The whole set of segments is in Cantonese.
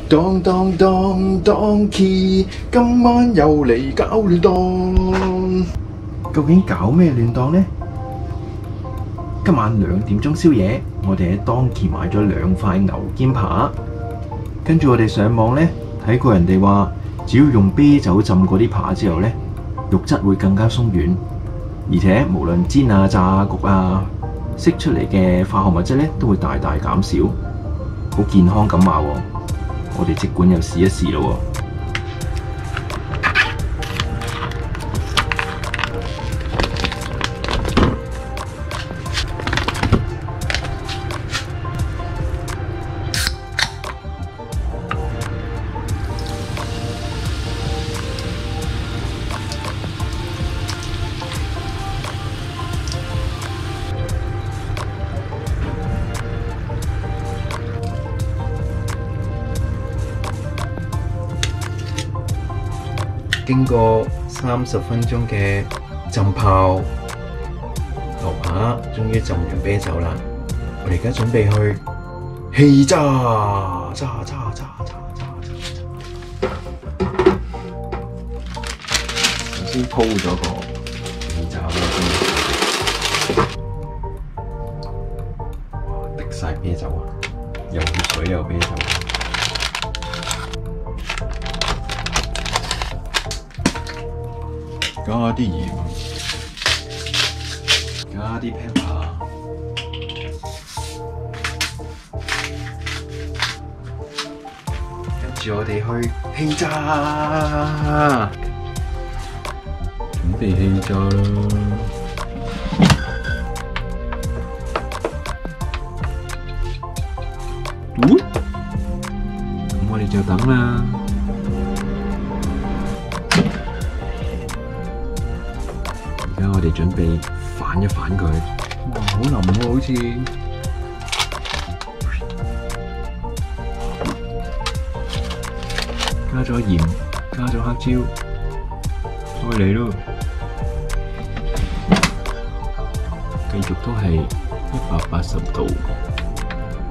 當當當當 key， 今晚又嚟搞亂檔。究竟搞咩亂檔呢？今晚2點鐘宵夜，我哋喺當期買咗2塊牛肩扒，跟住我哋上網呢，睇過人哋話，只要用啤酒浸過啲扒之後呢，肉質會更加鬆軟，而且無論煎啊、炸啊、焗啊，釋出嚟嘅化學物質呢都會大大減少，好健康咁話喎。我哋即管又試一試咯喎。經過30分鐘嘅浸泡，牛扒終於浸完啤酒啦。我哋而家準備去氣炸，炸。首先鋪咗個氣炸鍋先，哇！滴晒啤酒啊，有血水有啤酒。加啲鹽，加啲 pepper， 跟住我哋去氣炸，準備氣炸啦！咁我哋就等啦。而家我哋準備反一反佢，哇，好腍喎，好似加咗鹽，加咗黑椒，再嚟咯，繼續都係180度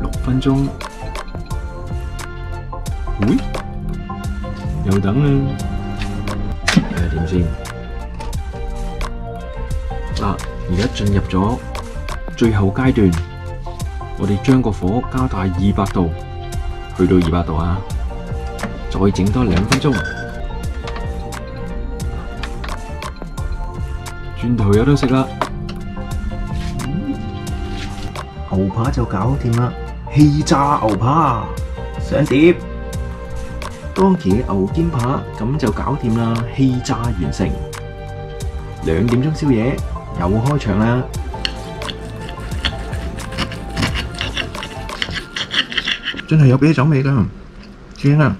6分鐘，喂，又等啦，睇下點先。嗱，而家進入咗最後階段，我哋將個火加大200度，去到200度啊！再整多2分鐘，轉頭有得食啦！牛扒就搞掂啦，氣炸牛扒上碟，當期嘅牛肩扒咁就搞掂啦，氣炸完成，2點鐘宵夜。又開場啦！真係有啤酒味㗎，正啊！